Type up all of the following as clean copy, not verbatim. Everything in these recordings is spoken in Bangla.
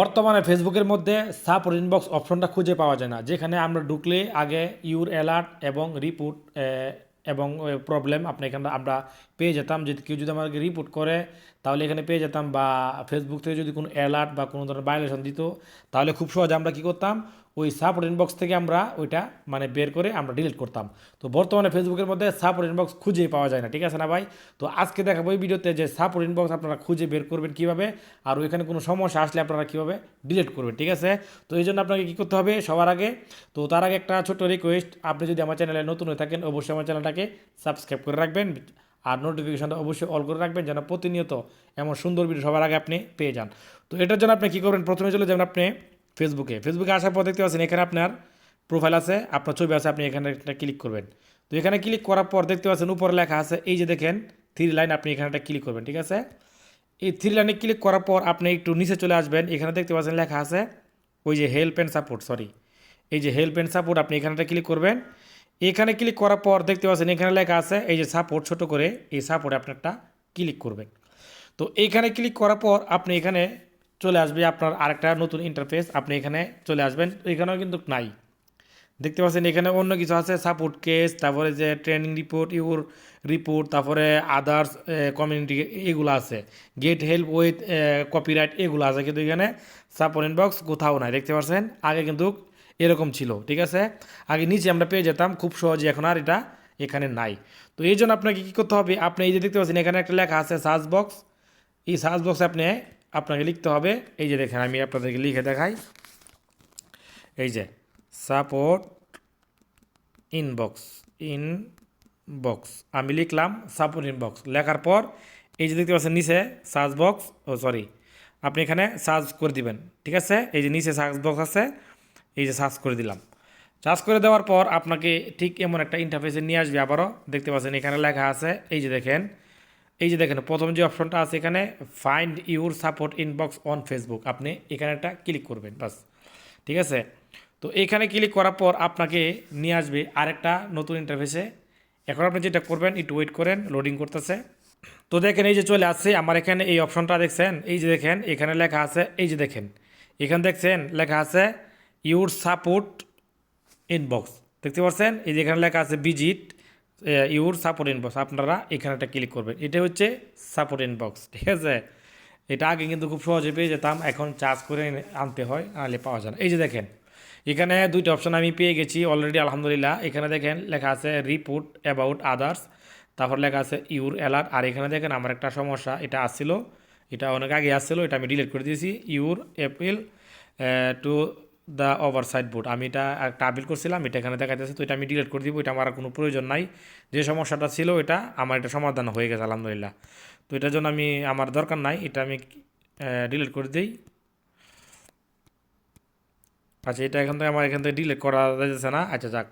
বর্তমানে ফেসবুকের মধ্যে সাপোর্ট ইনবক্স অপশনটা খুঁজে পাওয়া যায় না, যেখানে আমরা ঢুকলে আগে ইউর অ্যালার্ট এবং রিপোর্ট এবং প্রবলেম আপনি এখানে আমরা পেয়ে যেতাম। যদি কেউ যদি আমাকে রিপোর্ট করে তাহলে এখানে পেয়ে যেতাম, বা ফেসবুক থেকে যদি কোনো অ্যালার্ট বা কোনো ধরনের ভায়োলেশন দিত তাহলে খুব সহজে আমরা কী করতাম, ওই সাপোর্ট ইনবক্স থেকে আমরা ওইটা মানে বের করে আমরা ডিলিট করতাম। তো বর্তমানে ফেসবুকের মধ্যে সাপোর্ট ইনবক্স খুঁজেই পাওয়া যায় না, ঠিক আছে না ভাই? তো আজকে দেখাবো এই ভিডিওতে যে সাপোর্ট ইনবক্স আপনারা খুঁজে বের করবেন কীভাবে, আর ওইখানে কোনো সমস্যা আসলে আপনারা কীভাবে ডিলিট করবেন, ঠিক আছে? তো এই জন্য আপনাকে কী করতে হবে সবার আগে, তো তার আগে একটা ছোট্ট রিকোয়েস্ট, আপনি যদি আমার চ্যানেলে নতুন হয়ে থাকেন অবশ্যই আমার চ্যানেলটাকে সাবস্ক্রাইব করে রাখবেন, আর নোটিফিকেশনটা অবশ্যই অল করে রাখবেন যেন প্রতিনিয়ত এমন সুন্দর ভিডিও সবার আগে আপনি পেয়ে যান। তো এটার জন্য আপনি কী করবেন, প্রথমে চলে যাবেন আপনি ফেসবুকে আসার পর দেখতে পাচ্ছেন এখানে আপনার প্রোফাইল আছে, আপনার ছবি আছে, আপনি এখানে একটা ক্লিক করবেন। তো এখানে ক্লিক করার পর দেখতে পাচ্ছেন উপরে লেখা আছে, এই যে দেখেন 3 লাইন, আপনি এখানে একটা ক্লিক করবেন, ঠিক আছে? এই 3 লাইনে ক্লিক করার পর আপনি একটু নিচে চলে আসবেন, এখানে দেখতে পাচ্ছেন লেখা আছে ওই যে হেল্প অ্যান্ড সাপোর্ট, এই যে হেল্প অ্যান্ড সাপোর্ট, আপনি এখানটা ক্লিক করবেন। এখানে ক্লিক করার পর দেখতে পাচ্ছেন এখানে লেখা আছে এই যে সাপোর্ট, ছোটো করে এই সাপোর্টে আপনি একটা ক্লিক করবেন। তো এইখানে ক্লিক করার পর আপনি এখানে চলে আসবে আপনার আরেকটা নতুন ইন্টারফেস, আপনি এখানে চলে আসবেন। এখানেও কিন্তু নাই, দেখতে পাচ্ছেন এখানে অন্য কিছু আছে, সাপোর্ট কেস, তারপরে যে ট্রেনিং রিপোর্ট, ইউর রিপোর্ট, তারপরে আদার্স কমিউনিটি, এগুলো আছে, গেট হেল্প উইথ কপিরাইট, এগুলো আছে, কিন্তু এখানে সাপোর্ট ইনবক্স কোথাও নাই, দেখতে পাচ্ছেন? আগে কিন্তু এরকম ছিল, ঠিক আছে? আগে নিচে আমরা পেয়ে যেতাম খুব সহজে, এখন আর এটা এখানে নাই। তো এই জন্য আপনাকে কী করতে হবে, আপনি এই যে দেখতে পাচ্ছেন এখানে একটা লেখা আছে সার্চ বক্স, এই সার্চ বক্সে আপনাকে লিখতে হবে, এই যে দেখেন আমি আপনাদেরকে লিখে দেখাই, এই যে সাপোর্ট ইনবক্স আমি লিখলাম সাপোর্ট ইনবক্স, লেখার পর এই যে দেখতে পাচ্ছেন নিচে সার্চ বক্স, আপনি এখানে সার্চ করে দিবেন, ঠিক আছে? এই যে নিচে সার্চ বক্স আছে, এই যে সার্চ করে দিলাম। সার্চ করে দেওয়ার পর আপনাকে ঠিক এমন একটা ইন্টারফেসে নিয়ে আসবে, আবারও দেখতে পাচ্ছেন এখানে লেখা আছে, এই যে দেখেন প্রথম যে অপশনটা আছে এখানে find your support inbox on Facebook, আপনি এখানে একটা ক্লিক করবেন, বাস, ঠিক আছে? তো এখানে ক্লিক করার পর আপনাকে নিয়ে আসবে আরেকটা নতুন ইন্টারফেসে। এখন আপনি যেটা করবেন, একটু ওয়েট করেন, লোডিং করতেছে। তো দেখেন এই যে চলে আসছে আমার এখানে এই অপশনটা, দেখছেন? এই যে দেখেন এখানে লেখা আছে, এই যে দেখেন এখানে দেখছেন লেখা আছে ইউর সাপোর্ট ইনবক্স, দেখতে পাচ্ছেন? এই যে এখানে লেখা আছে ভিজিট ইউর সাপোর্ট ইনবক্স, আপনারা এখানে একটা ক্লিক করবেন, এটা হচ্ছে সাপোর্ট ইনবক্স, ঠিক আছে? এটা আগে কিন্তু খুব সহজে পেয়ে যেতাম, এখন চার্জ করে আনতে হয়, নাহলে পাওয়া যায় না। এই যে দেখেন এখানে দুইটা অপশন আমি পেয়ে গেছি অলরেডি, আলহামদুলিল্লাহ। এখানে দেখেন লেখা আছে রিপোর্ট অ্যাবাউট আদার্স, তারপর লেখা আছে ইউর অ্যালার্ট, আর এখানে দেখেন আমার একটা সমস্যা, এটা আসছিল, এটা অনেক আগে আসছিলো, এটা আমি ডিলিট করে দিয়েছি, your appeal to the oversight board, আমি এটা একটা আপিল করছিলাম, এটা এখানে দেখা যাচ্ছে, তো এটা আমি ডিলিট করে দিব, এটা আমার আর কোনো প্রয়োজন নাই। যে সমস্যাটা ছিল এটা আমার এটা সমাধান হয়ে গেছে আলহামদুলিল্লাহ। তো এটার জন্য আমার দরকার নাই, এটা আমি ডিলিট করে দিই। আচ্ছা, এটা এখান থেকে ডিলিট করা যাচ্ছে না, আচ্ছা যাক।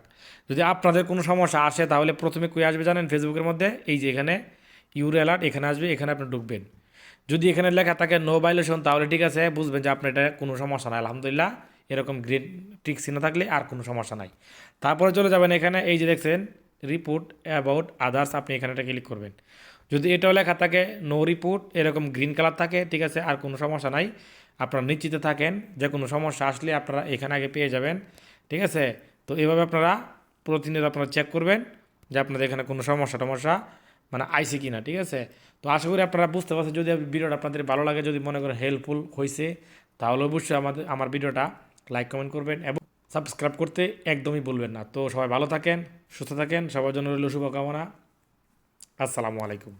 যদি আপনাদের কোনো সমস্যা আসে তাহলে প্রথমে কই আসবে জানেন, ফেসবুকের মধ্যে এই যে এখানে ইউর অ্যালার্ট, এখানে আসবে, এখানে আপনি ঢুকবেন। যদি এখানে লেখা থাকে নো ভায়োলেশন তাহলে ঠিক আছে, বুঝবেন যে আপনার এটা কোনো সমস্যা নাই, আলহামদুলিল্লাহ। এরকম গ্রিন টিক চিহ্ন থাকলে আর কোনো সমস্যা নাই। তারপরে চলে যাবেন এখানে, এই যে দেখছেন রিপোর্ট অ্যাবাউট আদার্স, আপনি এখানে একটা ক্লিক করবেন। যদি এটাও লেখা থাকে নো রিপোর্ট, এরকম গ্রিন কালার থাকে, ঠিক আছে, আর কোনো সমস্যা নাই, আপনারা নিশ্চিত থাকেন যে কোনো সমস্যা আসলে আপনারা এখানে আগে পেয়ে যাবেন, ঠিক আছে? তো এভাবে আপনারা প্রতিনিয়ত আপনারা চেক করবেন যে আপনাদের এখানে কোনো সমস্যা মানে আইসি কিনা, ঠিক আছে? তো আশা করি আপনারা বুঝতে পারছেন। যদি ভিডিওটা আপনাদের ভালো লাগে, যদি মনে করেন হেল্পফুল হয়েছে, তাহলে অবশ্যই আমার ভিডিওটা লাইক কমেন্ট করবেন এবং সাবস্ক্রাইব করতে একদমই ভুলবেন না। তো সবাই ভালো থাকেন, সুস্থ থাকেন, সবার জন্য রইল শুভকামনা। আসসালামু আলাইকুম।